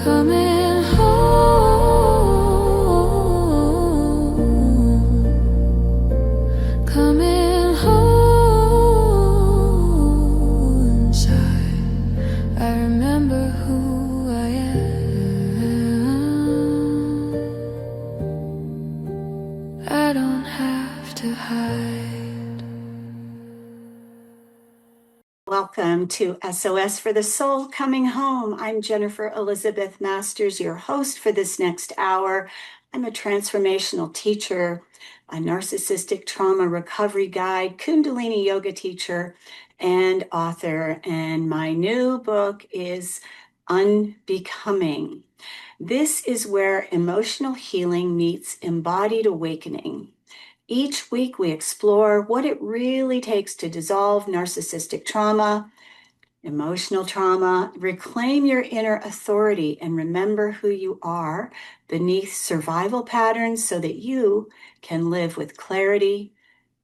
Coming home, coming home inside. I remember who I am. I don't have to hide. Welcome to SOS for the Soul Coming Home. I'm Jennifer Elizabeth Masters, your host for this next hour. I'm a transformational teacher, a narcissistic trauma recovery guide, Kundalini yoga teacher, and author. And my new book is Unbecoming. This is where emotional healing meets embodied awakening. Each week, we explore what it really takes to dissolve narcissistic trauma, emotional trauma, reclaim your inner authority, and remember who you are beneath survival patterns so that you can live with clarity,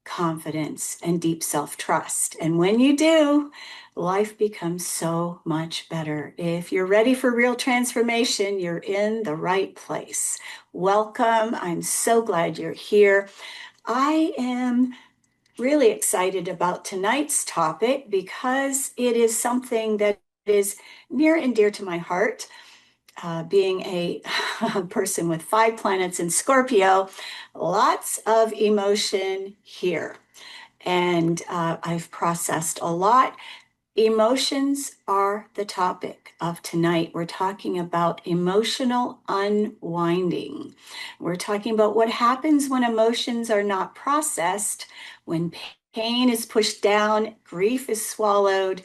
confidence, and deep self-trust. And when you do, life becomes so much better. If you're ready for real transformation, you're in the right place. Welcome. I'm so glad you're here. I am really excited about tonight's topic because it is something that is near and dear to my heart. Being a person with 5 planets in Scorpio, lots of emotion here. And I've processed a lot. Emotions are the topic of tonight. We're talking about emotional unwinding. We're talking about what happens when emotions are not processed, when pain is pushed down, grief is swallowed,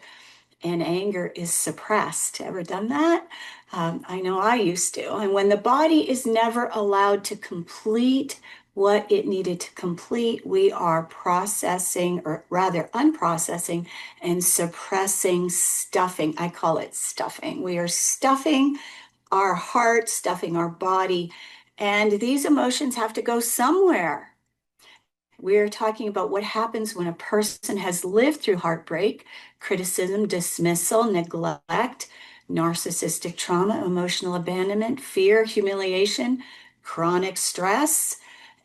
and anger is suppressed. Ever done that? I know I used to. And when the body is never allowed to complete what it needed to complete, we are processing, or rather unprocessing, and suppressing, stuffing. I call it stuffing. We are stuffing our heart, stuffing our body, and these emotions have to go somewhere. We're talking about what happens when a person has lived through heartbreak, criticism, dismissal, neglect, narcissistic trauma, emotional abandonment, fear, humiliation, chronic stress.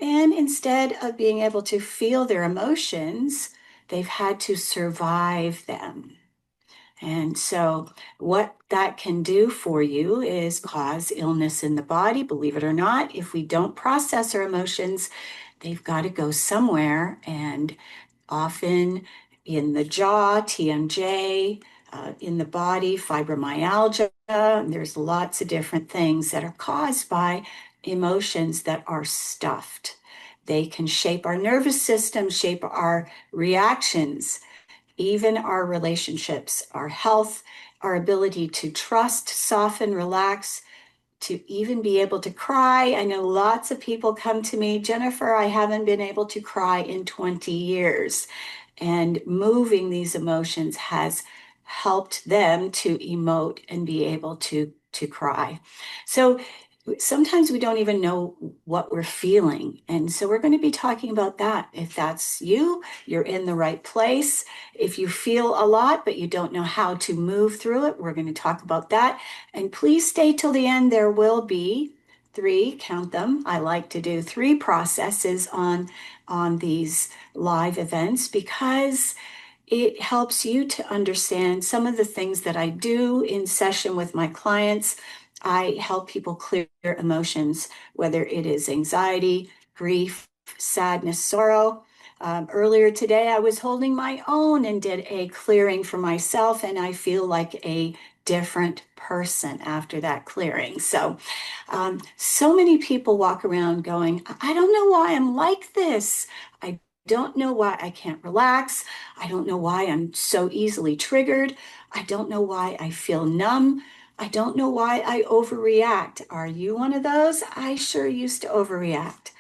And instead of being able to feel their emotions, they've had to survive them. And so, what that can do for you is cause illness in the body. Believe it or not, if we don't process our emotions, they've got to go somewhere. And often in the jaw, TMJ, in the body, fibromyalgia. There's lots of different things that are caused by emotions that are stuffed. They can shape our nervous system, shape our reactions, even our relationships, our health, our ability to trust, soften, relax, to even be able to cry. I know lots of people come to me, Jennifer, I haven't been able to cry in 20 years. And moving these emotions has helped them to emote and be able to cry. So sometimes we don't even know what we're feeling. And so we're going to be talking about that. If that's you, you're in the right place. If you feel a lot, but you don't know how to move through it, we're going to talk about that. And please stay till the end. There will be 3, count them. I like to do 3 processes on these live events because it helps you to understand some of the things that I do in session with my clients. I help people clear emotions, whether it is anxiety, grief, sadness, sorrow. Earlier today, I was holding my own and did a clearing for myself, and I feel like a different person after that clearing. So many people walk around going, I don't know why I'm like this. I don't know why I can't relax. I don't know why I'm so easily triggered. I don't know why I feel numb. I don't know why I overreact. Are you one of those? I sure used to overreact.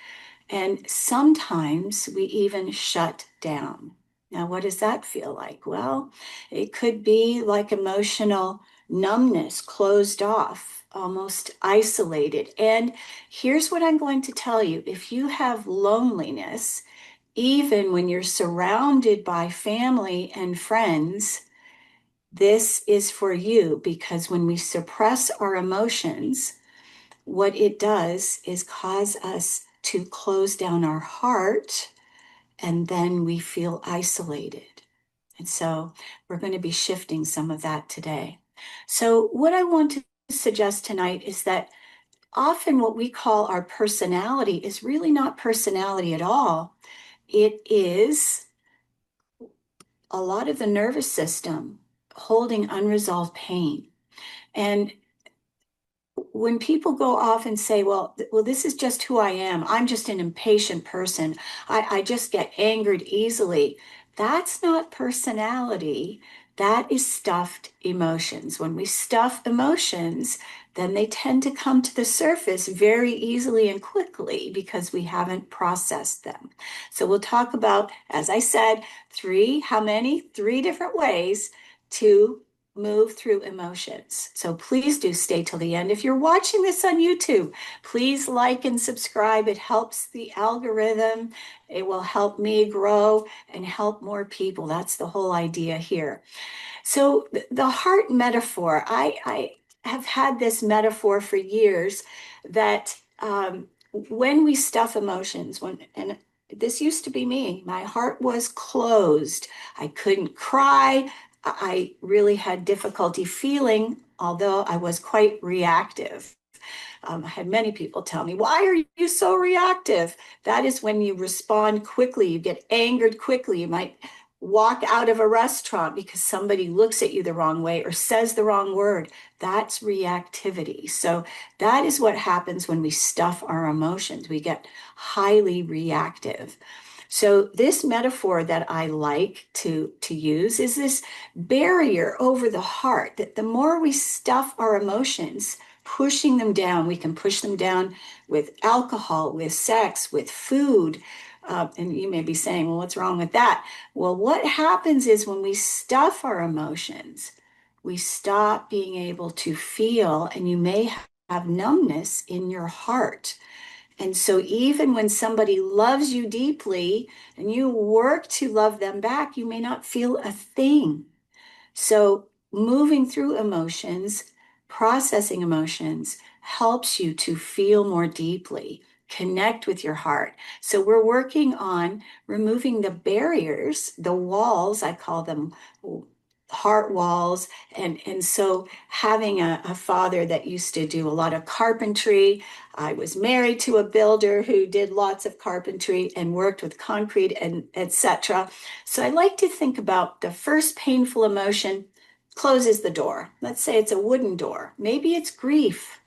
And sometimes we even shut down. Now, what does that feel like? Well, it could be like emotional numbness, closed off, almost isolated. And here's what I'm going to tell you. If you have loneliness, even when you're surrounded by family and friends, This is for you because when we suppress our emotions, what it does is cause us to close down our heart, and then we feel isolated. And so we're going to be shifting some of that today. So, what I want to suggest tonight is that often what we call our personality is really not personality at all. It is a lot of the nervous system holding unresolved pain. And when people go off and say, well, this is just who I am. I'm just an impatient person. I just get angered easily. That's not personality. That is stuffed emotions. When we stuff emotions, then they tend to come to the surface very easily and quickly because we haven't processed them. So we'll talk about, as I said, how many? Three different ways to move through emotions. So please do stay till the end. If you're watching this on YouTube, please like and subscribe. It helps the algorithm. It will help me grow and help more people. That's the whole idea here. So the heart metaphor, I have had this metaphor for years that when we stuff emotions, and this used to be me, my heart was closed. I couldn't cry. I really had difficulty feeling, although I was quite reactive. I had many people tell me, why are you so reactive? That is when you respond quickly, you get angered quickly. You might walk out of a restaurant because somebody looks at you the wrong way or says the wrong word. That's reactivity. So that is what happens when we stuff our emotions. We get highly reactive. So this metaphor that I like to use is this barrier over the heart, that the more we stuff our emotions, pushing them down, we can push them down with alcohol, with sex, with food. And you may be saying, well, what's wrong with that? Well, what happens is when we stuff our emotions, we stop being able to feel, and you may have numbness in your heart. And so, even when somebody loves you deeply and you work to love them back, you may not feel a thing. So, moving through emotions, processing emotions helps you to feel more deeply, connect with your heart. So, we're working on removing the barriers, the walls, I call them heart walls. And so, having a father that used to do a lot of carpentry, I was married to a builder who did lots of carpentry and worked with concrete and etc. So I like to think about the first painful emotion closes the door. Let's say it's a wooden door. Maybe it's grief,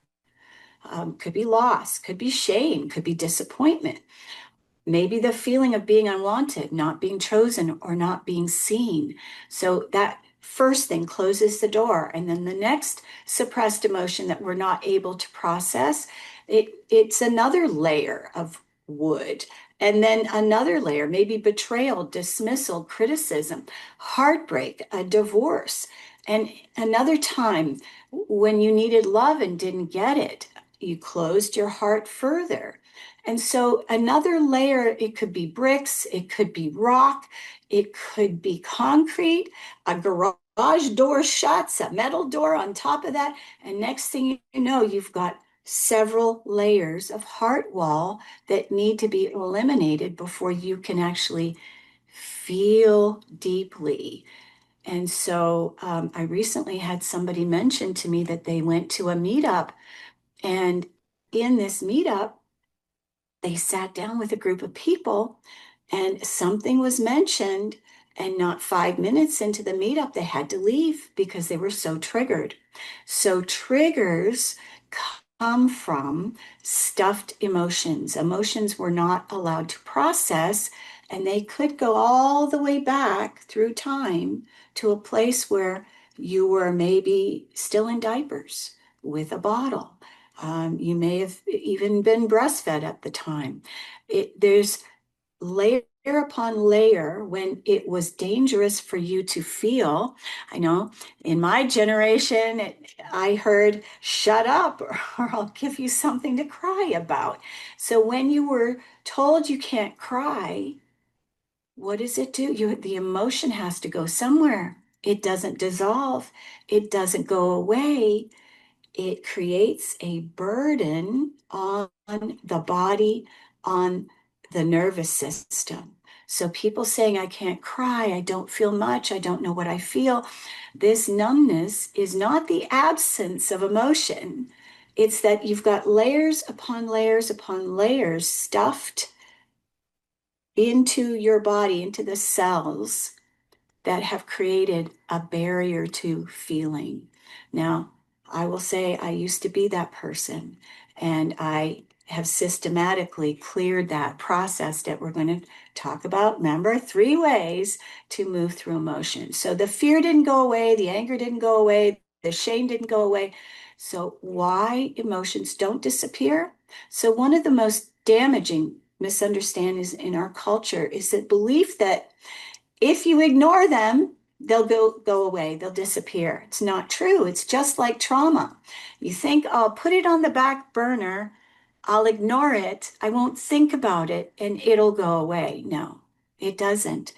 could be loss, could be shame, could be disappointment. Maybe the feeling of being unwanted, not being chosen, or not being seen. So that first thing closes the door. And then the next suppressed emotion that we're not able to process, it's another layer of wood. And then another layer, maybe betrayal, dismissal, criticism, heartbreak, a divorce. And another time when you needed love and didn't get it, you closed your heart further. And so another layer, it could be bricks, it could be rock, it could be concrete, a garage door shuts, a metal door on top of that. And next thing you know, you've got several layers of heart wall that need to be eliminated before you can actually feel deeply. And so I recently had somebody mention to me that they went to a meetup, and in this meetup, they sat down with a group of people and something was mentioned, and not 5 minutes into the meetup, they had to leave because they were so triggered. So, triggers come from stuffed emotions. Emotions were not allowed to process, and they could go all the way back through time to a place where you were maybe still in diapers with a bottle. You may have even been breastfed at the time. There's layer upon layer when it was dangerous for you to feel. I know in my generation, I heard, shut up, or I'll give you something to cry about. So when you were told you can't cry, what does it do? The emotion has to go somewhere. It doesn't dissolve. It doesn't go away. It creates a burden on the body, on the nervous system. So people saying, I can't cry, I don't feel much, I don't know what I feel. This numbness is not the absence of emotion. It's that you've got layers upon layers upon layers stuffed into your body, into the cells that have created a barrier to feeling. Now, I will say I used to be that person, and I have systematically cleared that, processed it. We're going to talk about, remember, 3 ways to move through emotion. So the fear didn't go away, the anger didn't go away, the shame didn't go away. So why emotions don't disappear? So one of the most damaging misunderstandings in our culture is the belief that if you ignore them, they'll go away, they'll disappear. It's not true. It's just like trauma. You think, I'll put it on the back burner, I'll ignore it, I won't think about it, and it'll go away. No, it doesn't.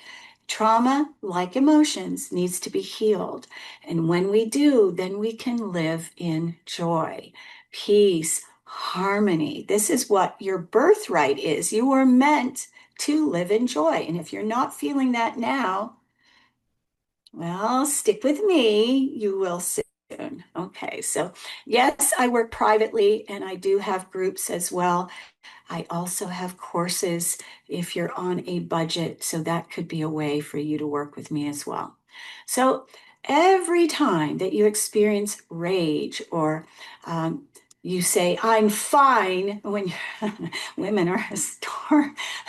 Trauma, like emotions, needs to be healed. And when we do, then we can live in joy, peace, harmony. This is what your birthright is. You were meant to live in joy. And if you're not feeling that now, well, stick with me. You will soon. Okay, so yes, I work privately and I do have groups as well. I also have courses if you're on a budget, so that could be a way for you to work with me as well. So every time that you experience rage or you say, I'm fine, when women are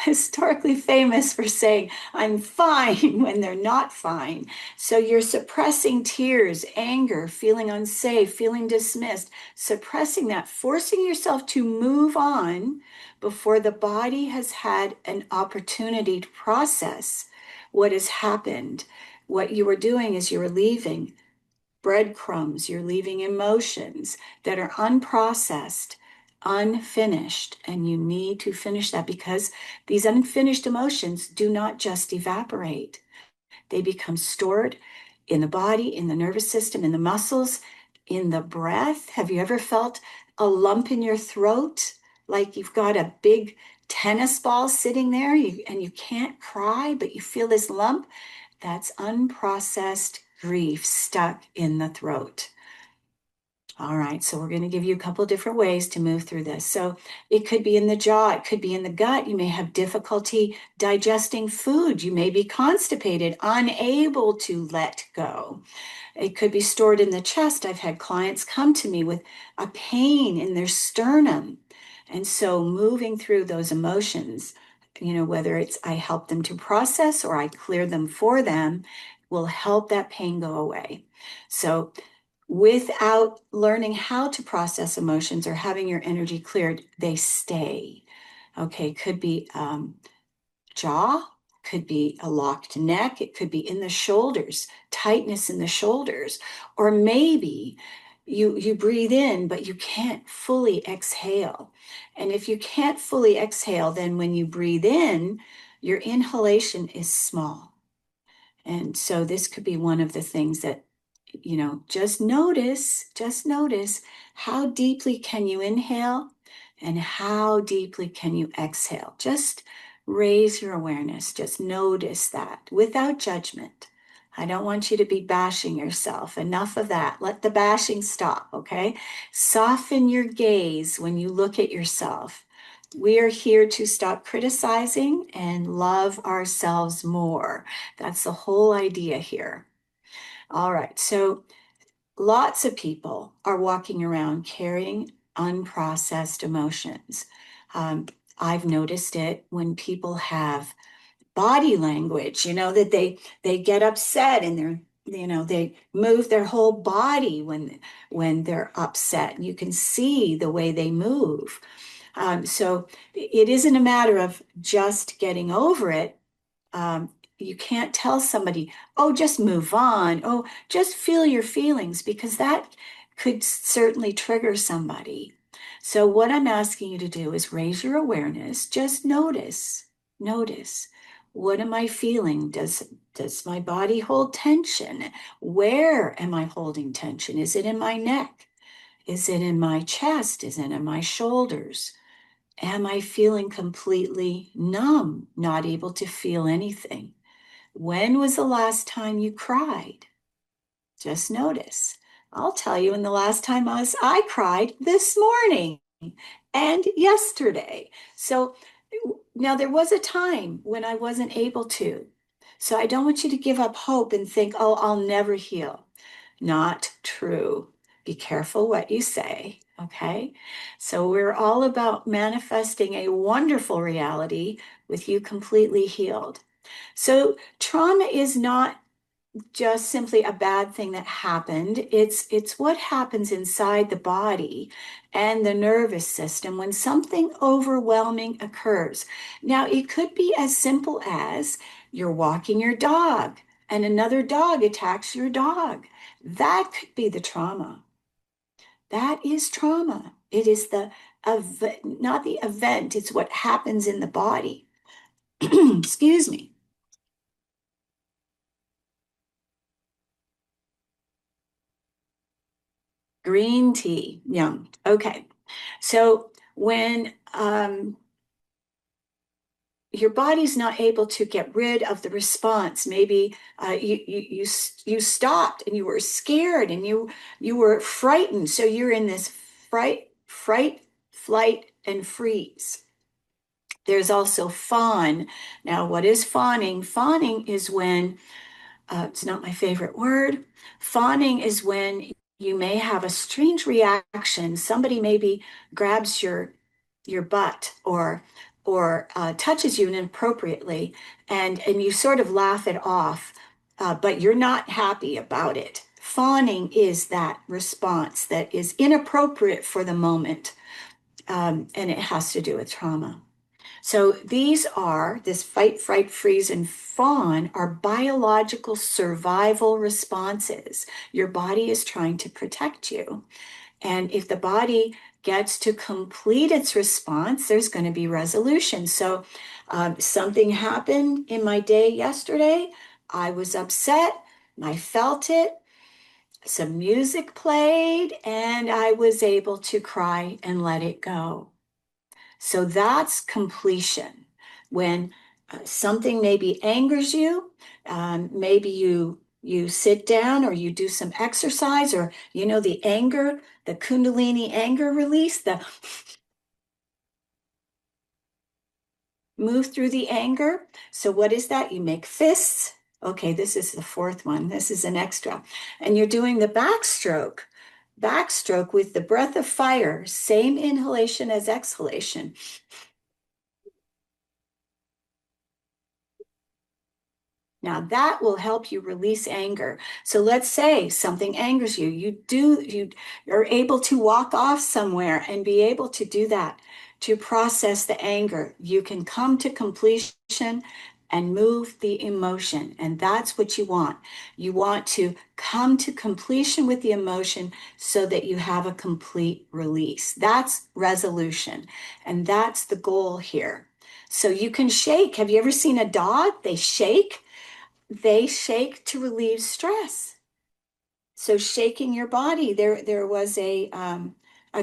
historically famous for saying, I'm fine when they're not fine. So you're suppressing tears, anger, feeling unsafe, feeling dismissed, suppressing that, forcing yourself to move on before the body has had an opportunity to process what has happened. What you were doing is you were leaving breadcrumbs, you're leaving emotions that are unprocessed, unfinished, and you need to finish that because these unfinished emotions do not just evaporate. They become stored in the body, in the nervous system, in the muscles, in the breath. Have you ever felt a lump in your throat? Like you've got a big tennis ball sitting there and you can't cry, but you feel this lump? That's unprocessed grief stuck in the throat. All right, so we're going to give you a couple of different ways to move through this. So it could be in the jaw, it could be in the gut. You may have difficulty digesting food. You may be constipated, unable to let go. It could be stored in the chest. I've had clients come to me with a pain in their sternum. And so moving through those emotions, whether it's I help them to process or I clear them for them, will help that pain go away. So without learning how to process emotions or having your energy cleared, they stay. Okay, could be jaw, could be a locked neck, it could be in the shoulders, tightness in the shoulders, or maybe you breathe in, but you can't fully exhale. And if you can't fully exhale, then when you breathe in, your inhalation is small. And so this could be one of the things that just notice how deeply can you inhale and how deeply can you exhale. Just raise your awareness. Just notice that without judgment. I don't want you to be bashing yourself. Enough of that. Let the bashing stop, okay? Soften your gaze when you look at yourself. We are here to stop criticizing and love ourselves more. That's the whole idea here. All right, so lots of people are walking around carrying unprocessed emotions. Um, I've noticed it when people have body language, that they get upset and they move their whole body when they're upset. You can see the way they move. So it isn't a matter of just getting over it. You can't tell somebody, oh, just move on. Oh, just feel your feelings, because that could certainly trigger somebody. So what I'm asking you to do is raise your awareness. Just notice What am I feeling? Does my body hold tension? Where am I holding tension? Is it in my neck? Is it in my chest? Is it in my shoulders? Am I feeling completely numb, not able to feel anything? When was the last time you cried? Just notice. I'll tell you when the last time I cried this morning and yesterday. So now there was a time when I wasn't able to. So I don't want you to give up hope and think, oh, I'll never heal. Not true. Be careful what you say, okay? So we're all about manifesting a wonderful reality with you completely healed. So trauma is not just simply a bad thing that happened. It's what happens inside the body and the nervous system when something overwhelming occurs. Now, it could be as simple as you're walking your dog and another dog attacks your dog. That could be the trauma. That is trauma. It is not the event, it's what happens in the body. Excuse me. Green tea. Yum. Okay. So when your body's not able to get rid of the response, maybe you stopped and you were scared and you were frightened. So you're in this fright, flight, and freeze. There's also fawn. Now, what is fawning? Fawning is when it's not my favorite word. Fawning is when you may have a strange reaction. Somebody maybe grabs your butt or touches you inappropriately, and you sort of laugh it off, but you're not happy about it. Fawning is that response that is inappropriate for the moment, and it has to do with trauma. So these are this fight, fright, freeze, and fawn are biological survival responses. Your body is trying to protect you. And if the body gets to complete its response, there's going to be resolution. So something happened in my day yesterday. I was upset. I felt it. Some music played, and I was able to cry and let it go. So that's completion. When something maybe angers you, maybe you sit down or you do some exercise, or the anger, the Kundalini anger release, the move through the anger. So what is that? You make fists. Okay, this is the fourth one. This is an extra. And you're doing the backstroke. Backstroke with the breath of fire, same inhalation as exhalation. Now that will help you release anger. So let's say something angers you. You are able to walk off somewhere and be able to do that to process the anger. You can come to completion and move the emotion. And that's what you want. You want to come to completion with the emotion so that you have a complete release. That's resolution. And that's the goal here. So you can shake. Have you ever seen a dog? They shake. They shake to relieve stress. So shaking your body. There was a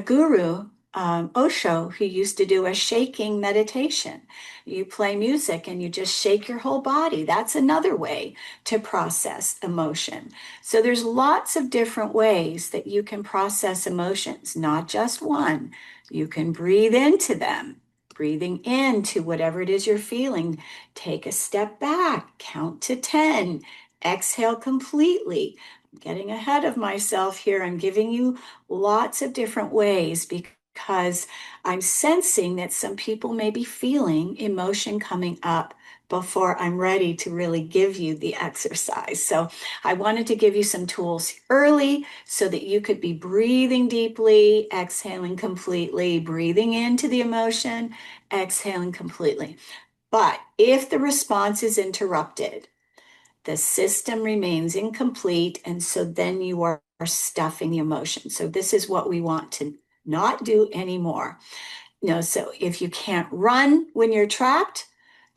guru, Osho, who used to do a shaking meditation. You play music and you just shake your whole body. That's another way to process emotion. So there's lots of different ways that you can process emotions, not just one. You can breathe into them. Breathing into whatever it is you're feeling. Take a step back, count to 10, exhale completely. I'm getting ahead of myself here. I'm giving you lots of different ways because I'm sensing that some people may be feeling emotion coming up before I'm ready to really give you the exercise. So I wanted to give you some tools early so that you could be breathing deeply, exhaling completely, breathing into the emotion, exhaling completely. But if the response is interrupted, the system remains incomplete, and so then you are stuffing the emotion. So this is what we want to not do anymore. So if you can't run when you're trapped,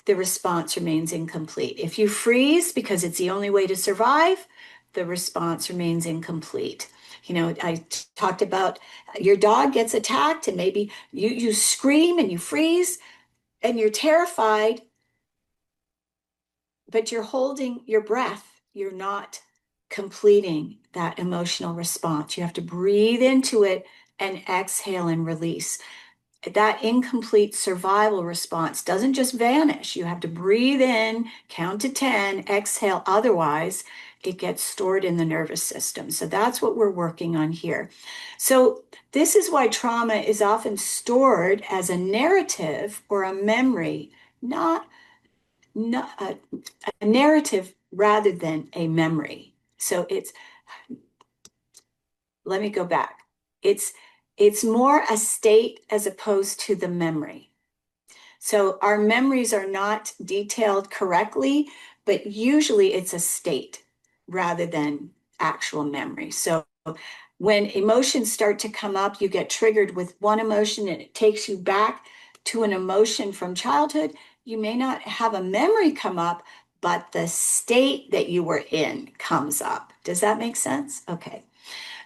the response remains incomplete. If you freeze because it's the only way to survive, the response remains incomplete. I talked about your dog gets attacked and maybe you scream and you freeze and you're terrified, but you're holding your breath. You're not completing that emotional response. You have to breathe into it and exhale and release. That incomplete survival response doesn't just vanish. You have to breathe in, count to 10, exhale. Otherwise, it gets stored in the nervous system. So that's what we're working on here. So this is why trauma is often stored as a narrative or a memory, not a narrative rather than a memory. So let me go back. It's more a state as opposed to the memory. So our memories are not detailed correctly, but usually it's a state rather than actual memory. So when emotions start to come up, you get triggered with one emotion and it takes you back to an emotion from childhood. You may not have a memory come up, but the state that you were in comes up. Does that make sense? Okay.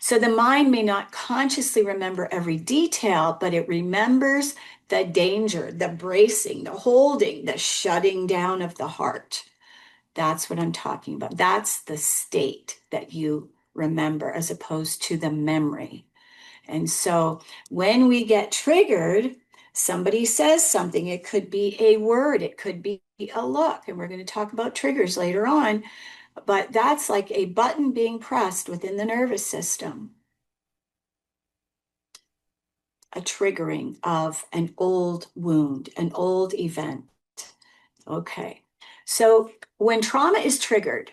So the mind may not consciously remember every detail, but it remembers the danger, the bracing, the holding, the shutting down of the heart. That's what I'm talking about. That's the state that you remember as opposed to the memory. And so when we get triggered, somebody says something, it could be a word, it could be a look, and we're going to talk about triggers later on, but that's like a button being pressed within the nervous system, a triggering of an old wound, an old event. Okay. So when trauma is triggered,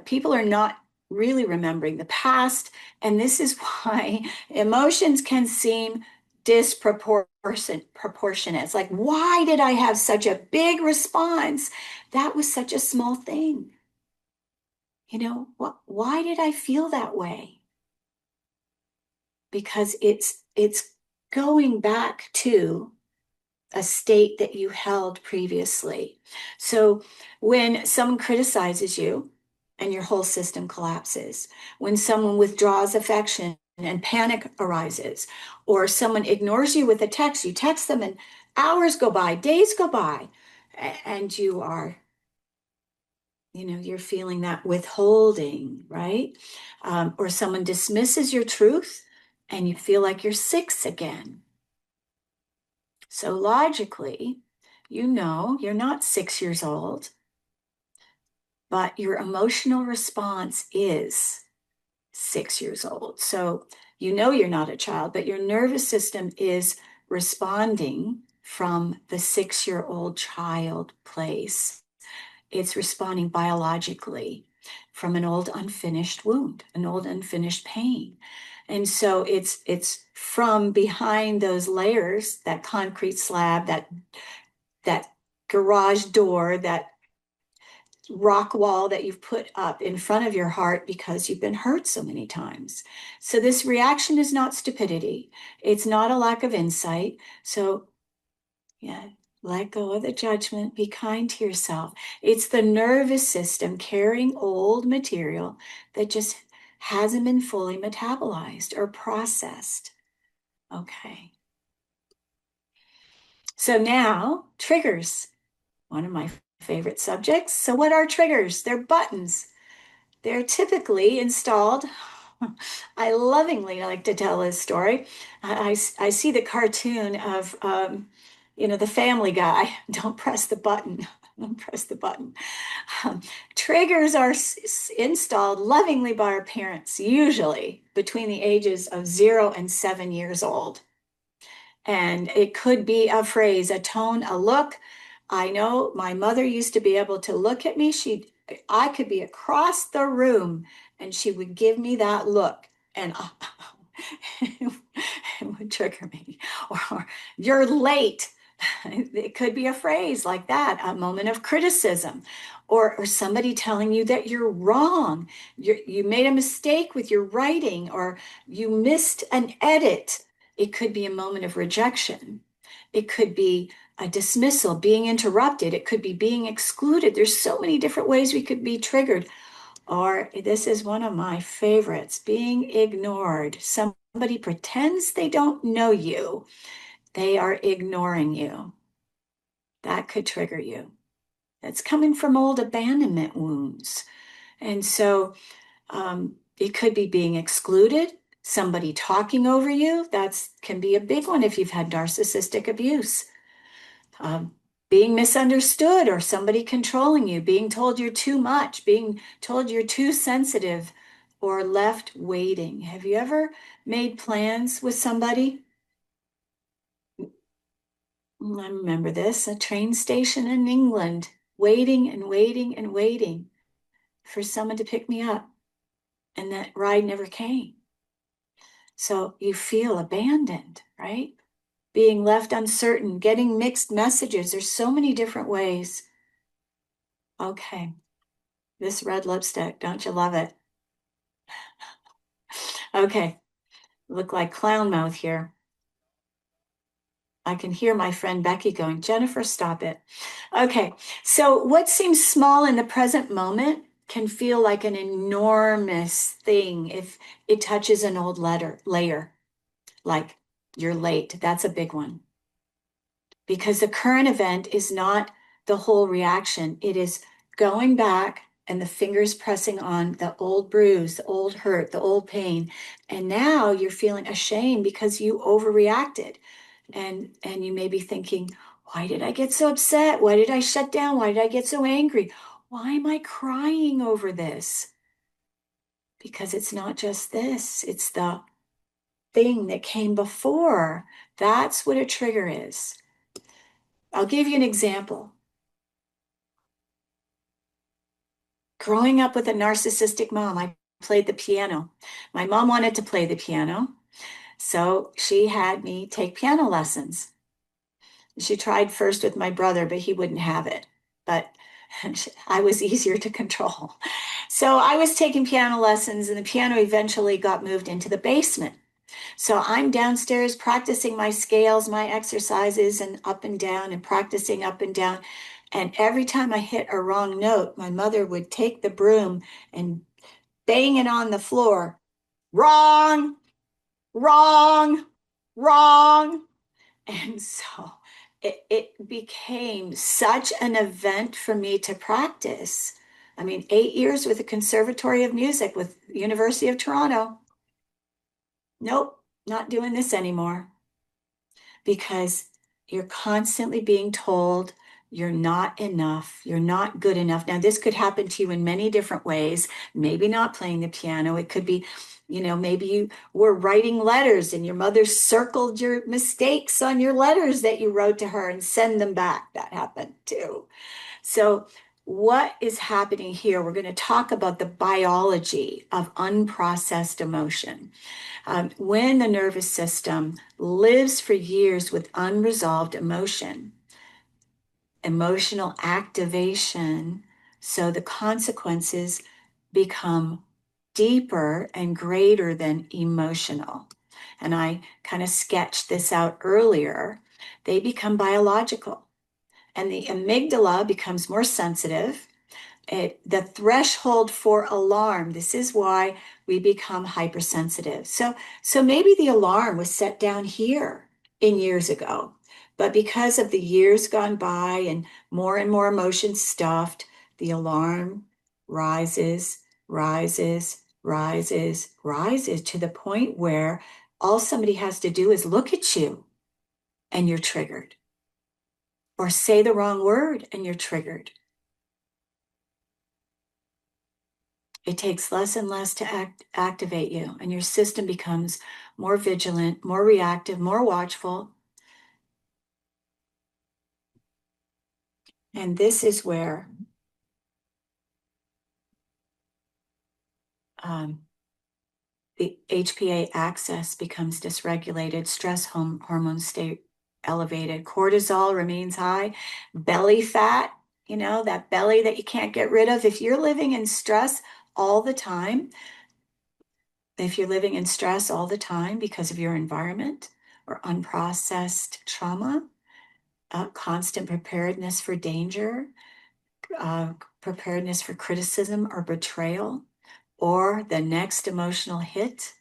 people are not really remembering the past. And this is why emotions can seem disproportionate. It's like, why did I have such a big response? That was such a small thing. Why did I feel that way? Because it's going back to a state that you held previously. So when someone criticizes you and your whole system collapses, when someone withdraws affection and panic arises, or someone ignores you with a text, you text them and hours go by, days go by, and you're feeling that withholding, right? Or someone dismisses your truth and you feel like you're six again. So logically, you're not 6 years old, but your emotional response is 6 years old. So you're not a child, but your nervous system is responding from the 6-year-old child place. It's responding biologically from an old unfinished wound, an old unfinished pain. And so it's from behind those layers, that concrete slab, that garage door, that rock wall that you've put up in front of your heart because you've been hurt so many times. So this reaction is not stupidity. It's not a lack of insight. So yeah, let go of the judgment. Be kind to yourself. It's the nervous system carrying old material that just hasn't been fully metabolized or processed. Okay. So now, triggers, one of my favorite subjects. So what are triggers? They're buttons. They're typically installed. I lovingly like to tell this story. I see the cartoon of, the Family Guy. Don't press the button. Don't press the button. Triggers are installed lovingly by our parents, usually between the ages of 0 and 7 years old. And it could be a phrase, a tone, a look. I know my mother used to be able to look at me. I could be across the room and she would give me that look and it would trigger me. Or you're late. It could be a phrase like that, a moment of criticism, or somebody telling you that you're wrong. You made a mistake with your writing, or you missed an edit. It could be a moment of rejection. It could be a dismissal, being interrupted. It could be being excluded. There's so many different ways we could be triggered. Or this is one of my favorites, being ignored. Somebody pretends they don't know you. They are ignoring you. That could trigger you. That's coming from old abandonment wounds. And so it could be being excluded, somebody talking over you. That can be a big one if you've had narcissistic abuse. Um, Being misunderstood or somebody controlling you, being told you're too much, being told you're too sensitive, or left waiting. Have you ever made plans with somebody? I remember this, a train station in England, waiting and waiting and waiting for someone to pick me up, and that ride never came. So you feel abandoned, right? Being left uncertain, getting mixed messages. There's so many different ways. Okay, this red lipstick, don't you love it? Okay, look like clown mouth here. I can hear my friend Becky going, Jennifer, stop it. Okay, so what seems small in the present moment can feel like an enormous thing if it touches an old layer, like you're late. That's a big one. Because the current event is not the whole reaction. It is going back and the fingers pressing on the old bruise, the old hurt, the old pain. And now you're feeling ashamed because you overreacted. And you may be thinking, why did I get so upset? Why did I shut down? Why did I get so angry? Why am I crying over this? Because it's not just this, it's the thing that came before. That's what a trigger is. I'll give you an example. Growing up with a narcissistic mom, I played the piano. My mom wanted to play the piano, so she had me take piano lessons. She tried first with my brother, but he wouldn't have it. But I was easier to control. So I was taking piano lessons, and the piano eventually got moved into the basement. So I'm downstairs practicing my scales, my exercises, and up and down, and practicing up and down. And every time I hit a wrong note, my mother would take the broom and bang it on the floor. Wrong, wrong, wrong. And so it became such an event for me to practice. I mean, 8 years with the Conservatory of Music with University of Toronto. Nope, not doing this anymore because you're constantly being told you're not enough, you're not good enough. Now, this could happen to you in many different ways. Maybe not playing the piano. It could be, maybe you were writing letters and your mother circled your mistakes on your letters that you wrote to her and send them back. That happened too. So, what is happening here? We're going to talk about the biology of unprocessed emotion. When the nervous system lives for years with unresolved emotion, emotional activation, so the consequences become deeper and greater than emotional. And I kind of sketched this out earlier. They become biological, and the amygdala becomes more sensitive. The threshold for alarm, this is why we become hypersensitive. So maybe the alarm was set down here in years ago, but because of the years gone by and more emotions stuffed, the alarm rises, rises, rises, rises to the point where all somebody has to do is look at you and you're triggered, or say the wrong word and you're triggered. It takes less and less to activate you, and your system becomes more vigilant, more reactive, more watchful. And this is where the HPA axis becomes dysregulated, stress hormones stay elevated, cortisol remains high, belly fat, that belly that you can't get rid of. If you're living in stress all the time, if you're living in stress all the time because of your environment, or unprocessed trauma, constant preparedness for danger, preparedness for criticism or betrayal, or the next emotional hit.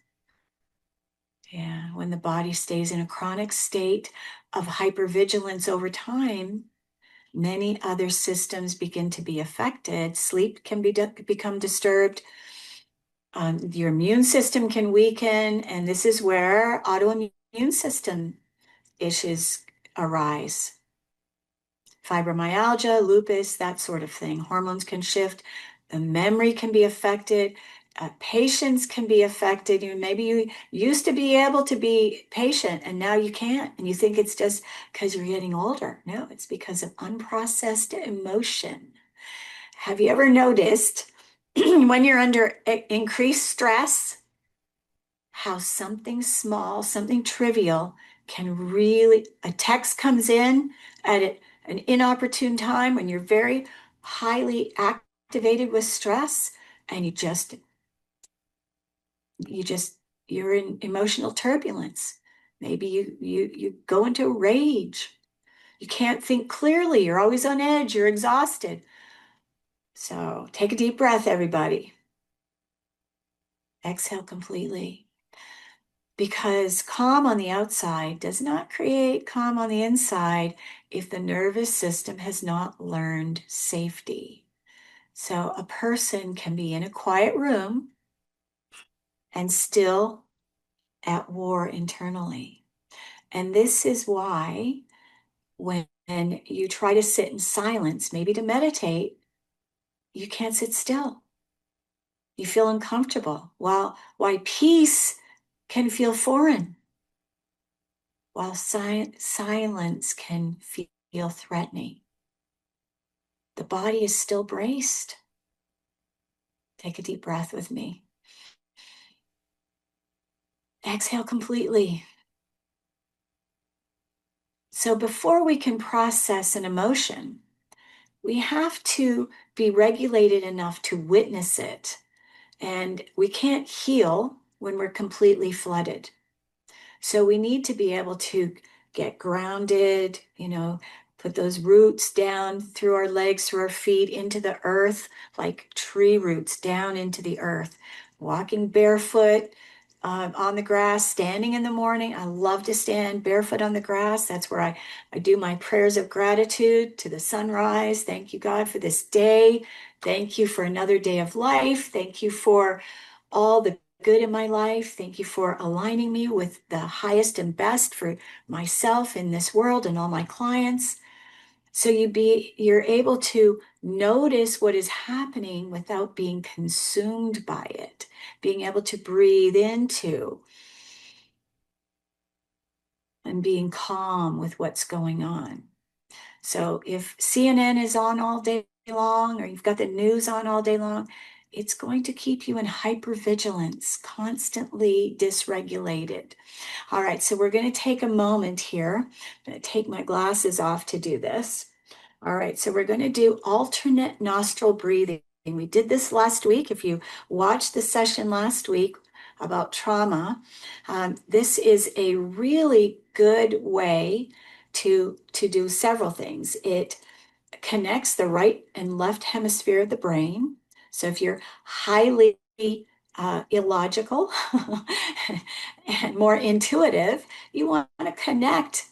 Yeah, when the body stays in a chronic state of hypervigilance over time, many other systems begin to be affected. Sleep can become disturbed. Your immune system can weaken, and this is where autoimmune system issues arise. Fibromyalgia, lupus, that sort of thing. Hormones can shift. The memory can be affected. Patience can be affected. Maybe you used to be able to be patient and now you can't. And you think it's just because you're getting older. No, it's because of unprocessed emotion. Have you ever noticed when you're under increased stress, how something small, something trivial can really, a text comes in at an inopportune time when you're very highly activated with stress and you're in emotional turbulence. Maybe you go into rage. You can't think clearly. You're always on edge. You're exhausted. So take a deep breath, everybody. Exhale completely. Because calm on the outside does not create calm on the inside if the nervous system has not learned safety. So a person can be in a quiet room and still at war internally. And this is why when you try to sit in silence, maybe to meditate, you can't sit still. You feel uncomfortable. Why peace can feel foreign, while silence can feel threatening. The body is still braced. Take a deep breath with me. Exhale completely. So before we can process an emotion, we have to be regulated enough to witness it. And we can't heal when we're completely flooded. So we need to be able to get grounded, put those roots down through our legs, through our feet, into the earth, like tree roots down into the earth. Walking barefoot on the grass, standing in the morning. I love to stand barefoot on the grass. That's where I do my prayers of gratitude to the sunrise. Thank you, God, for this day. Thank you for another day of life. Thank you for all the good in my life. Thank you for aligning me with the highest and best for myself in this world and all my clients. So you're able to notice what is happening without being consumed by it, being able to breathe into and being calm with what's going on. So if CNN is on all day long, or you've got the news on all day long, it's going to keep you in hypervigilance, constantly dysregulated. All right, so we're going to take a moment here. I'm going to take my glasses off to do this. All right, so we're going to do alternate nostril breathing. We did this last week. If you watched the session last week about trauma, this is a really good way to do several things. It connects the right and left hemisphere of the brain. So if you're highly illogical and more intuitive, you want to connect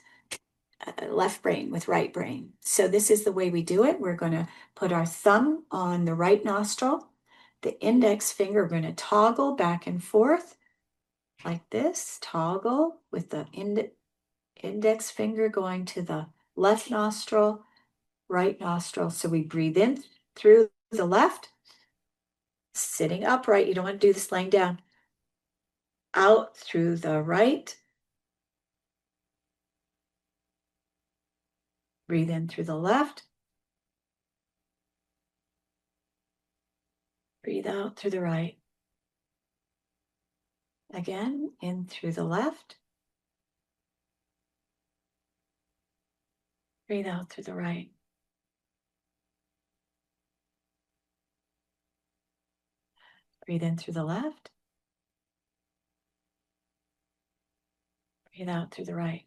left brain with right brain. So this is the way we do it. We're going to put our thumb on the right nostril, the index finger, we're going to toggle back and forth like this, toggle with the index finger going to the left nostril, right nostril. So we breathe in through the left, sitting upright. You don't want to do this laying down. Out through the right. Breathe in through the left. Breathe out through the right. Again, in through the left. Breathe out through the right. Breathe in through the left. Breathe out through the right.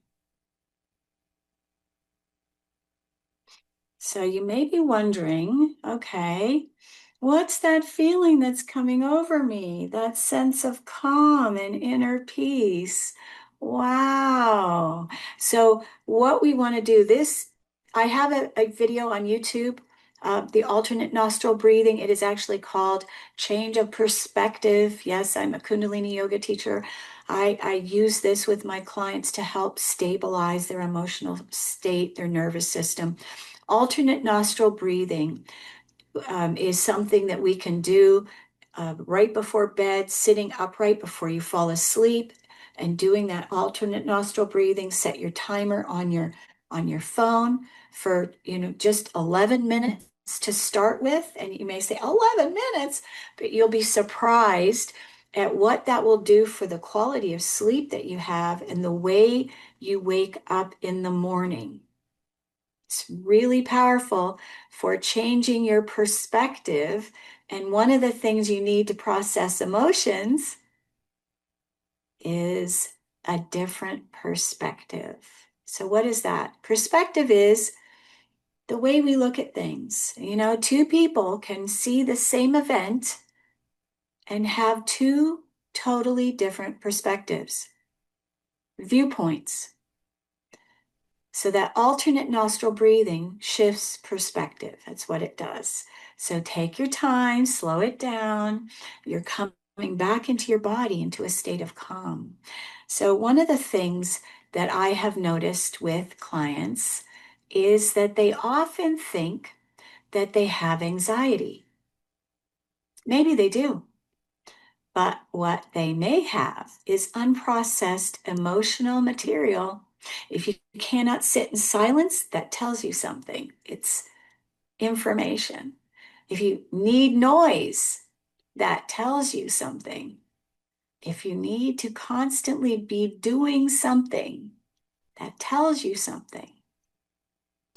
So you may be wondering, okay, what's that feeling that's coming over me? That sense of calm and inner peace. Wow. So what we want to do this, I have a video on YouTube, the alternate nostril breathing. It is actually called Change of Perspective. Yes, I'm a Kundalini yoga teacher. I use this with my clients to help stabilize their emotional state, their nervous system. Alternate nostril breathing is something that we can do right before bed, sitting upright before you fall asleep, and doing that alternate nostril breathing. Set your timer on your phone for just 11 minutes to start with, and you may say 11 minutes, but you'll be surprised at what that will do for the quality of sleep that you have and the way you wake up in the morning. It's really powerful for changing your perspective. And one of the things you need to process emotions is a different perspective. So, what is that? Perspective is the way we look at things. Two people can see the same event and have two totally different perspectives, viewpoints. So that alternate nostril breathing shifts perspective. That's what it does. So take your time, slow it down. You're coming back into your body, into a state of calm. So one of the things that I have noticed with clients is that they often think that they have anxiety. Maybe they do. But what they may have is unprocessed emotional material. If you cannot sit in silence, that tells you something. It's information. If you need noise, that tells you something. If you need to constantly be doing something, that tells you something.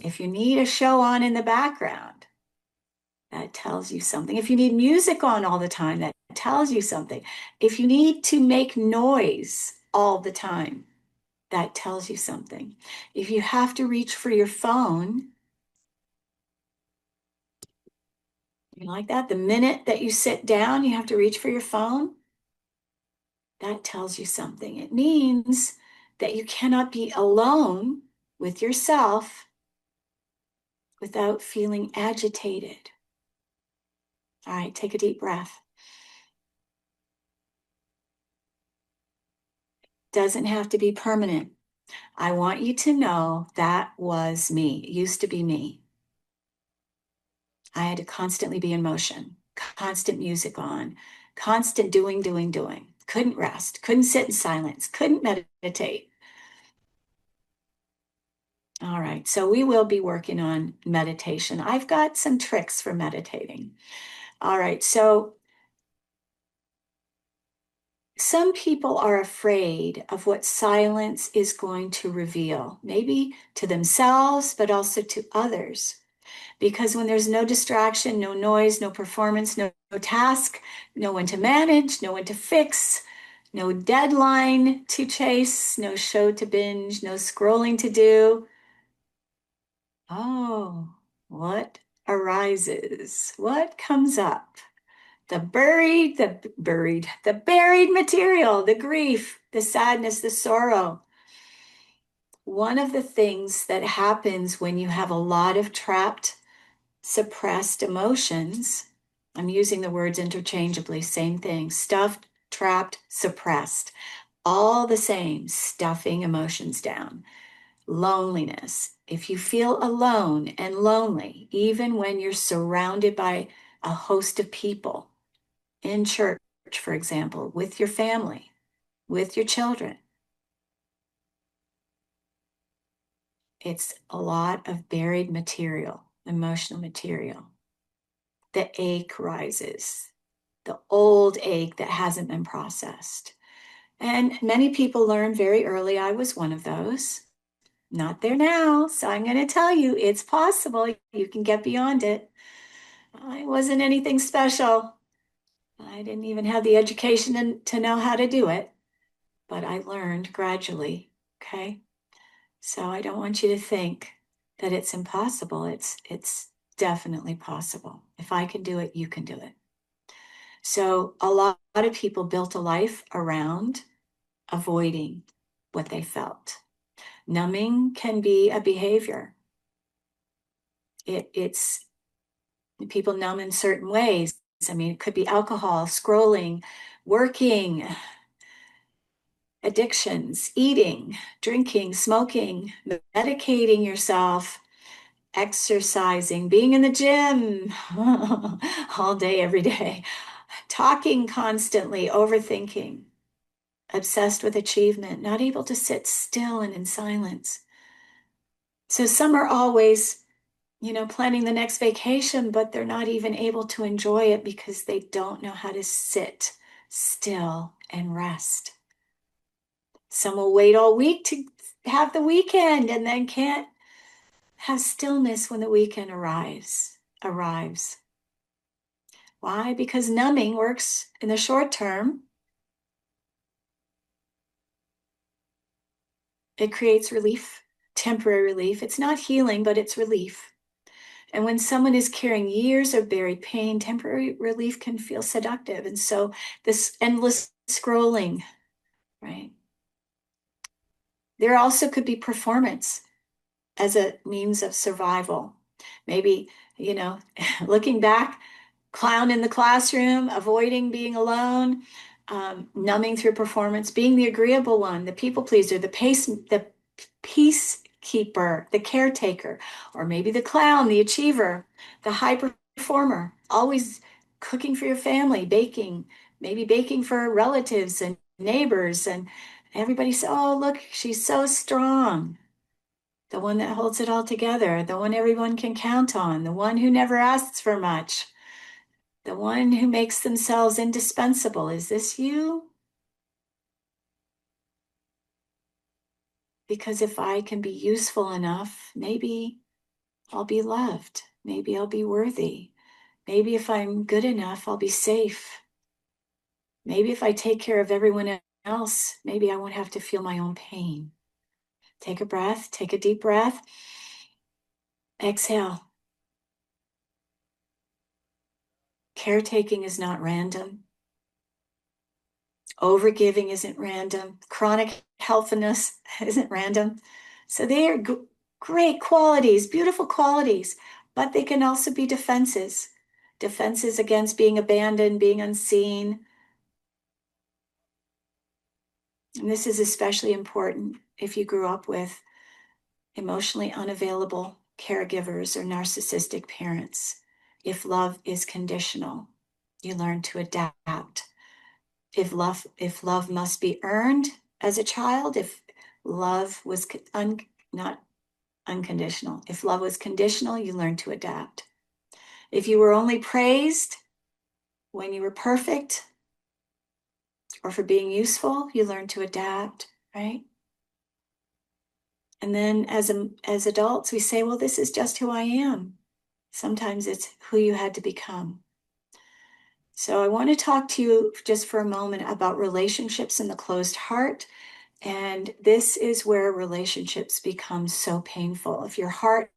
If you need a show on in the background, that tells you something. If you need music on all the time, that tells you something. If you need to make noise all the time, that tells you something. If you have to reach for your phone, you like that? The minute that you sit down, you have to reach for your phone, that tells you something. It means that you cannot be alone with yourself without feeling agitated. All right, take a deep breath. Doesn't have to be permanent. I want you to know that was me. It used to be me. I had to constantly be in motion, constant music on, constant doing, doing, doing. Couldn't rest, couldn't sit in silence, couldn't meditate. All right, so we will be working on meditation. I've got some tricks for meditating. All right, so some people are afraid of what silence is going to reveal, maybe to themselves, but also to others. Because when there's no distraction, no noise, no performance, no task, no one to manage, no one to fix, no deadline to chase, no show to binge, no scrolling to do. Oh, what arises? What comes up? The buried material, the grief, the sadness, the sorrow. One of the things that happens when you have a lot of trapped, suppressed emotions, I'm using the words interchangeably, same thing, stuffed, trapped, suppressed, all the same, stuffing emotions down. Loneliness. If you feel alone and lonely, even when you're surrounded by a host of people in church, for example, with your family, with your children, it's a lot of buried material, emotional material. The ache rises, the old ache that hasn't been processed. And many people learn very early. I was one of those. Not there now. So I'm going to tell you it's possible. You can get beyond it. I wasn't anything special. I didn't even have the education to know how to do it, but I learned gradually. Okay? So I don't want you to think that it's impossible. It's definitely possible. If I can do it, you can do it. So a lot of people built a life around avoiding what they felt. Numbing can be a behavior. It's people numb in certain ways. I mean, it could be alcohol, scrolling, working, addictions, eating, drinking, smoking, medicating yourself, exercising, being in the gym all day, every day, talking constantly, overthinking, obsessed with achievement, not able to sit still and in silence. So some are always, planning the next vacation, but they're not even able to enjoy it because they don't know how to sit still and rest. Some will wait all week to have the weekend and then can't have stillness when the weekend arrives. Why? Because numbing works in the short term. It creates relief, temporary relief. It's not healing, but it's relief. And when someone is carrying years of buried pain, temporary relief can feel seductive. And so this endless scrolling, right? There also could be performance as a means of survival. Maybe, looking back, clown in the classroom, avoiding being alone, numbing through performance, being the agreeable one, the people pleaser, the peacekeeper, the caretaker, or maybe the clown, the achiever, the high performer, always cooking for your family, baking, maybe baking for relatives and neighbors, and everybody says, "Oh, look, she's so strong." The one that holds it all together, the one everyone can count on, the one who never asks for much, the one who makes themselves indispensable. Is this you? Because if I can be useful enough, maybe I'll be loved. Maybe I'll be worthy. Maybe if I'm good enough, I'll be safe. Maybe if I take care of everyone else, maybe I won't have to feel my own pain. Take a breath, take a deep breath. Exhale. Caretaking is not random. Overgiving isn't random. Chronic healthiness isn't random. So they are great qualities, beautiful qualities, but they can also be defenses. Defenses against being abandoned, being unseen. And this is especially important if you grew up with emotionally unavailable caregivers or narcissistic parents. If love is conditional, you learn to adapt. If love must be earned as a child, if love was not unconditional, if love was conditional, you learn to adapt. If you were only praised when you were perfect or for being useful, you learn to adapt, right? And then as adults, we say, well, this is just who I am. Sometimes it's who you had to become. So I want to talk to you just for a moment about relationships in the closed heart. And this is where relationships become so painful. If your heart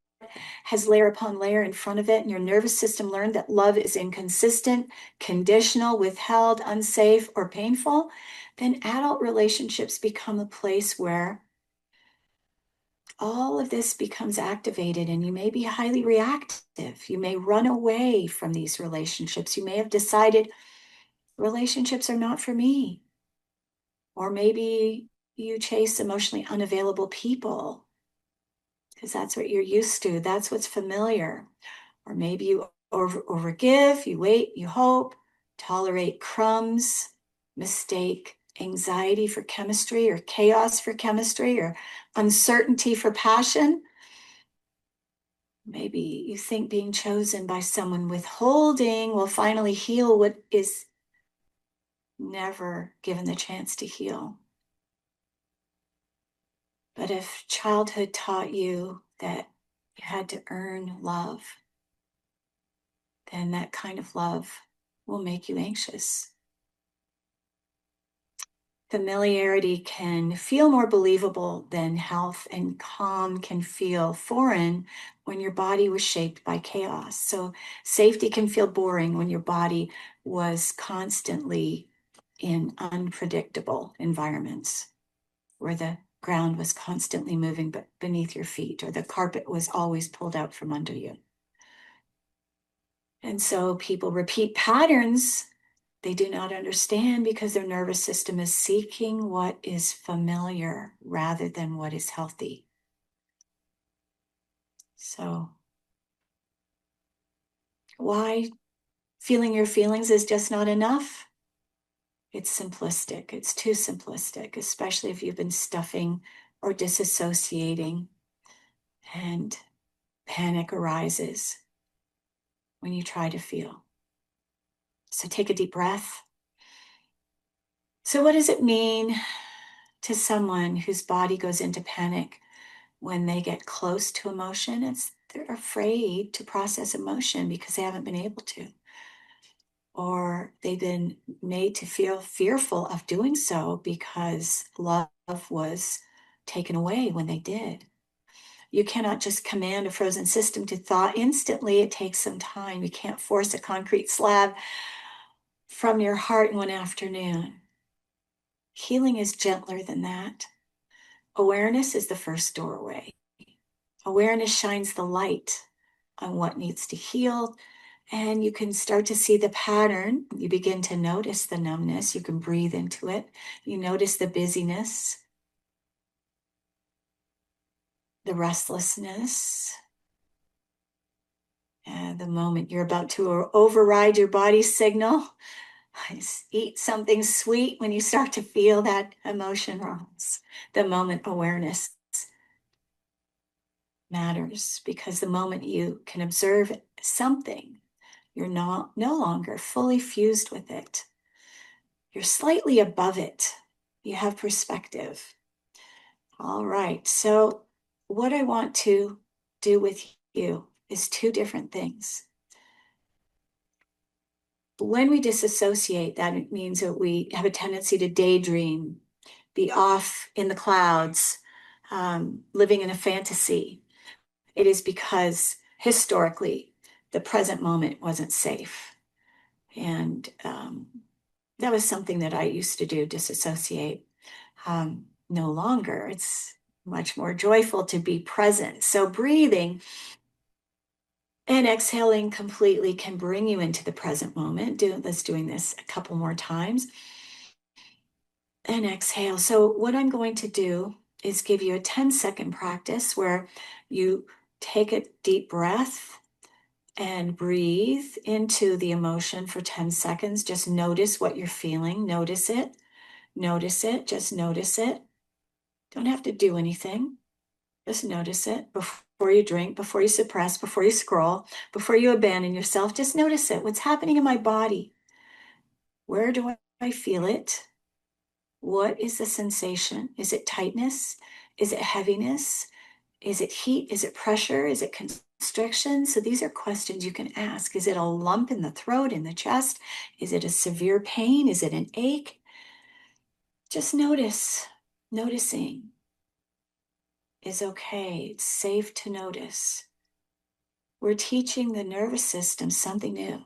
has layer upon layer in front of it, and your nervous system learned that love is inconsistent, conditional, withheld, unsafe, or painful, then adult relationships become a place where all of this becomes activated, and you may be highly reactive. You may run away from these relationships. You may have decided relationships are not for me. Or maybe you chase emotionally unavailable people because that's what you're used to. That's what's familiar. Or maybe you overgive, you wait, you hope, tolerate crumbs, mistake anxiety for chemistry or chaos for chemistry or uncertainty for passion. Maybe you think being chosen by someone withholding will finally heal what is never given the chance to heal. But if childhood taught you that you had to earn love, then that kind of love will make you anxious. Familiarity can feel more believable than health, and calm can feel foreign when your body was shaped by chaos. So safety can feel boring when your body was constantly in unpredictable environments where the ground was constantly moving beneath your feet, or the carpet was always pulled out from under you. And so people repeat patterns they do not understand because their nervous system is seeking what is familiar rather than what is healthy. So, why feeling your feelings is just not enough? It's simplistic. It's too simplistic, especially if you've been stuffing or disassociating, and panic arises when you try to feel. So, take a deep breath. So, what does it mean to someone whose body goes into panic when they get close to emotion? It's they're afraid to process emotion because they haven't been able to, or they've been made to feel fearful of doing so because love was taken away when they did. You cannot just command a frozen system to thaw instantly. It takes some time. You can't force a concrete slab from your heart in one afternoon. Healing is gentler than that. Awareness is the first doorway. Awareness shines the light on what needs to heal, and you can start to see the pattern. You begin to notice the numbness. You can breathe into it. You notice the busyness, the restlessness. The moment you're about to override your body's signal, eat something sweet when you start to feel that emotion rise. The moment awareness matters, because the moment you can observe something, you're no longer fully fused with it. You're slightly above it. You have perspective. All right. So, what I want to do with you is two different things. When we disassociate, that means that we have a tendency to daydream, be off in the clouds, living in a fantasy. It is because historically the present moment wasn't safe. And that was something that I used to do, disassociate. No longer. It's much more joyful to be present. So breathing and exhaling completely can bring you into the present moment. Let's doing this a couple more times. And exhale. So what I'm going to do is give you a 10-second practice where you take a deep breath and breathe into the emotion for 10 seconds. Just notice what you're feeling. Notice it. Notice it. Just notice it. Don't have to do anything. Just notice it before you drink, before you suppress, before you scroll, before you abandon yourself. Just notice it. What's happening in my body? Where do I feel it? What is the sensation? Is it tightness? Is it heaviness? Is it heat? Is it pressure? Is it constriction? So these are questions you can ask. Is it a lump in the throat, in the chest? Is it a severe pain? Is it an ache? Just notice. Noticing is okay. It's safe to notice. We're teaching the nervous system something new.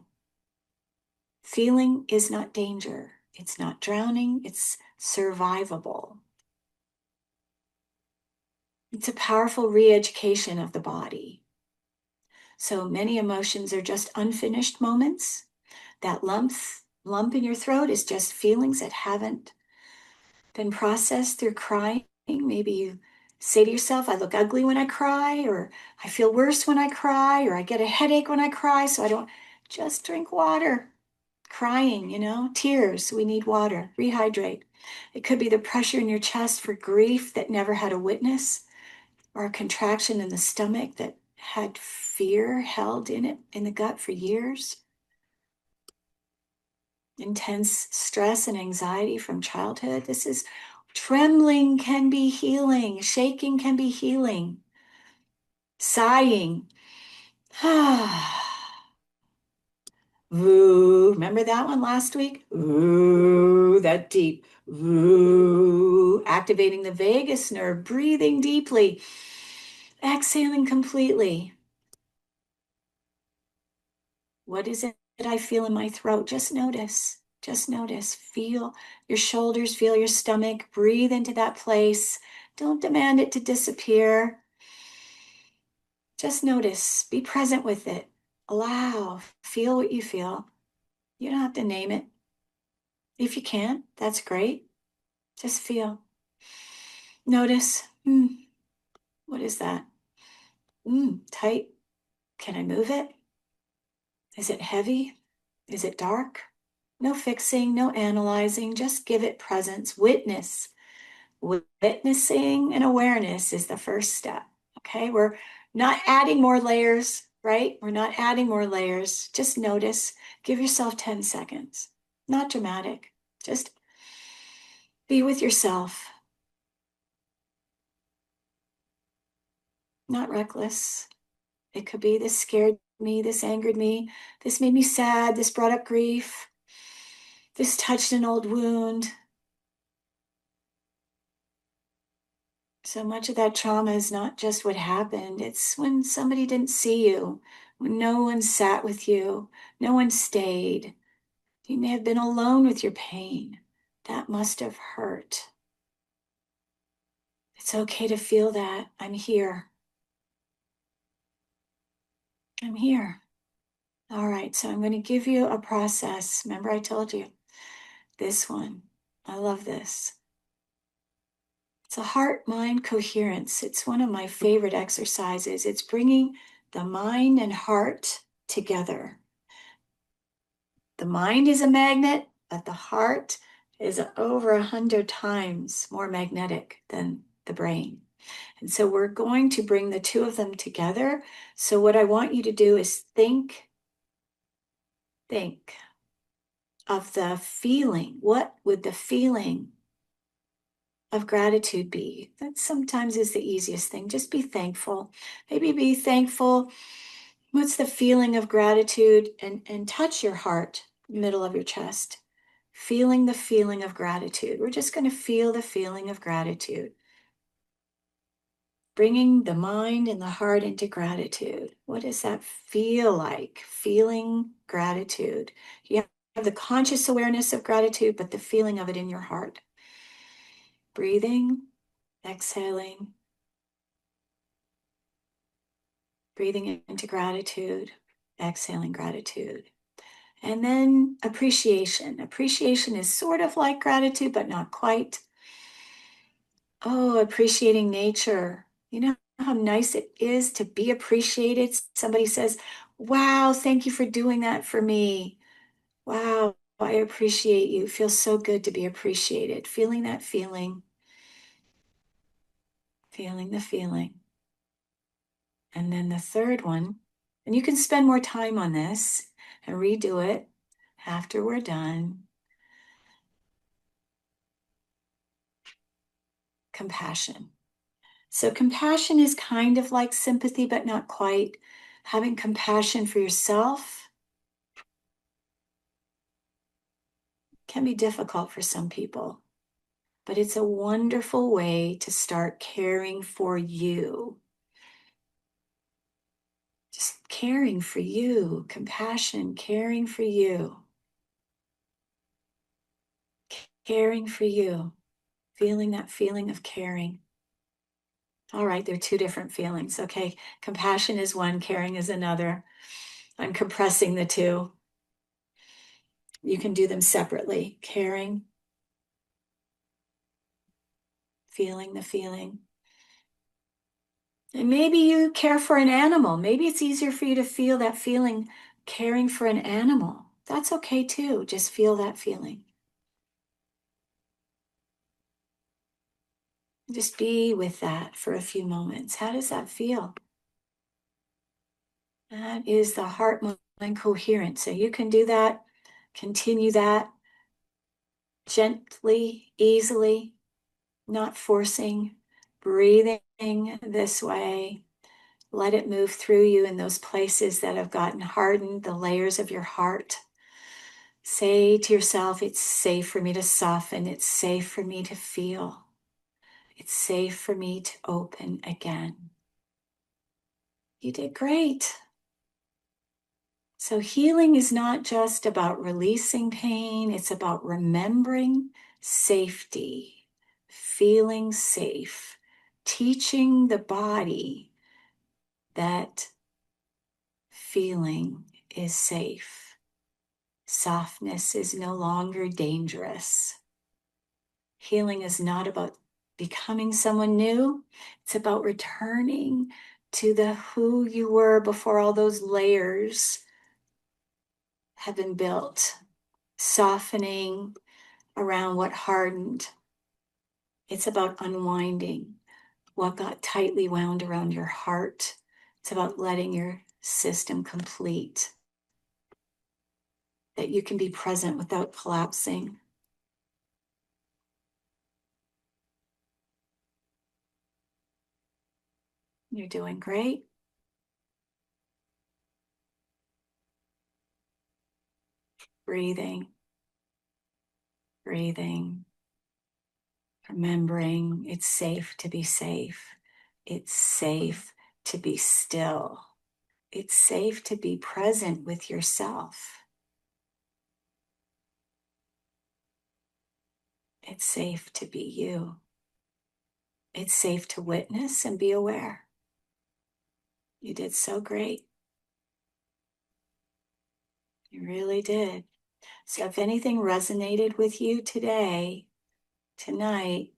Feeling is not danger. It's not drowning. It's survivable. It's a powerful re-education of the body. So many emotions are just unfinished moments. That lump in your throat is just feelings that haven't been processed through crying. Maybe you say to yourself, I look ugly when I cry, or I feel worse when I cry, or I get a headache when I cry, so I don't. Just drink water. Crying, tears. We need water. Rehydrate. It could be the pressure in your chest for grief that never had a witness, or a contraction in the stomach that had fear held in it, in the gut for years. Intense stress and anxiety from childhood. This is trembling can be healing. Shaking can be healing. Sighing. Ooh, remember that one last week? Ooh, that deep. Ooh, activating the vagus nerve, breathing deeply, exhaling completely. What is it that I feel in my throat? Just notice. Just notice. Feel your shoulders, feel your stomach. Breathe into that place. Don't demand it to disappear. Just notice. Be present with it. Allow. Feel what you feel. You don't have to name it. If you can't, that's great. Just feel. Notice. What is that? Tight. Can I move it? Is it heavy? Is it dark? No fixing, no analyzing, just give it presence. Witness. Witnessing and awareness is the first step. Okay, we're not adding more layers, right? We're not adding more layers. Just notice. Give yourself 10 seconds. Not dramatic. Just be with yourself. Not reckless. It could be this scared me, this angered me, this made me sad, this brought up grief, this touched an old wound. So much of that trauma is not just what happened, it's when somebody didn't see you, when no one sat with you, no one stayed. You may have been alone with your pain. That must have hurt. It's okay to feel that. I'm here. I'm here. All right, so I'm going to give you a process. Remember, I told you this one. I love this. It's a heart-mind coherence. It's one of my favorite exercises. It's bringing the mind and heart together. The mind is a magnet, but the heart is over 100 times more magnetic than the brain. And so we're going to bring the two of them together. So what I want you to do is think of the feeling. What would the feeling of gratitude be? That sometimes is the easiest thing. Just be thankful. Maybe be thankful. What's the feeling of gratitude? And touch your heart, middle of your chest. Feeling the feeling of gratitude. We're just going to feel the feeling of gratitude. Bringing the mind and the heart into gratitude. What does that feel like? Feeling gratitude. You have the conscious awareness of gratitude, but the feeling of it in your heart. Breathing, exhaling, breathing into gratitude, exhaling gratitude. And then appreciation. Appreciation is sort of like gratitude, but not quite. Oh, appreciating nature. You know how nice it is to be appreciated? Somebody says, wow, thank you for doing that for me. Wow, I appreciate you. It feels so good to be appreciated. Feeling that feeling. Feeling the feeling. And then the third one, and you can spend more time on this and redo it after we're done. Compassion. So compassion is kind of like sympathy, but not quite. Having compassion for yourself can be difficult for some people, but it's a wonderful way to start caring for you. Just caring for you, compassion, caring for you. Caring for you, feeling that feeling of caring. All right, they're two different feelings. Okay, compassion is one, caring is another. I'm compressing the two. You can do them separately. Caring, feeling the feeling. And maybe you care for an animal. Maybe it's easier for you to feel that feeling caring for an animal. That's okay too. Just feel that feeling. Just be with that for a few moments. How does that feel? That is the heart mind coherence. So you can do that, continue that gently, easily, not forcing, breathing this way. Let it move through you in those places that have gotten hardened, the layers of your heart. Say to yourself, it's safe for me to soften. It's safe for me to feel. It's safe for me to open again. You did great. So healing is not just about releasing pain. It's about remembering safety, feeling safe, teaching the body that feeling is safe. Softness is no longer dangerous. Healing is not about becoming someone new. It's about returning to the who you were before all those layers have been built, softening around what hardened. It's about unwinding what got tightly wound around your heart. It's about letting your system complete, that you can be present without collapsing. You're doing great. Breathing, breathing, remembering it's safe to be safe. It's safe to be still. It's safe to be present with yourself. It's safe to be you. It's safe to witness and be aware. You did so great. You really did. So if anything resonated with you today, tonight,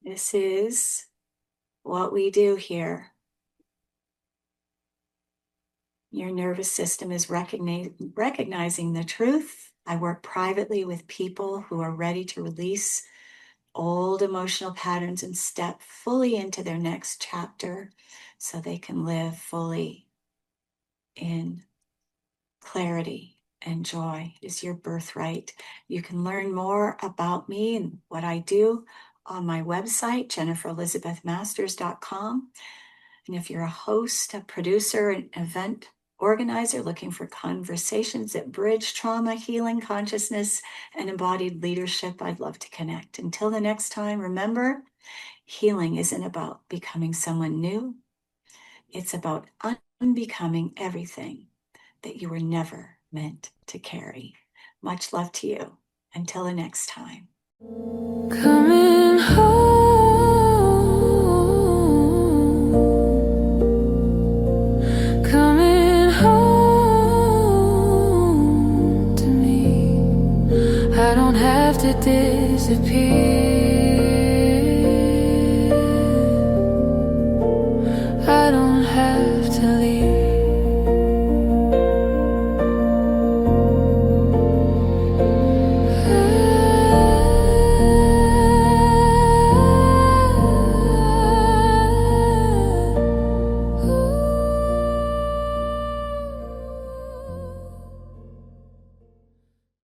this is what we do here. Your nervous system is recognizing the truth. I work privately with people who are ready to release old emotional patterns and step fully into their next chapter so they can live fully in clarity and joy. It is your birthright. You can learn more about me and what I do on my website, jenniferelizabethmasters.com. And if you're a host, a producer, an event organizer looking for conversations that bridge trauma, healing, consciousness, and embodied leadership, I'd love to connect. Until the next time, remember, healing isn't about becoming someone new. It's about unbecoming everything that you were never meant to carry. Much love to you. Until the next time. Coming home, coming home to me. I don't have to disappear.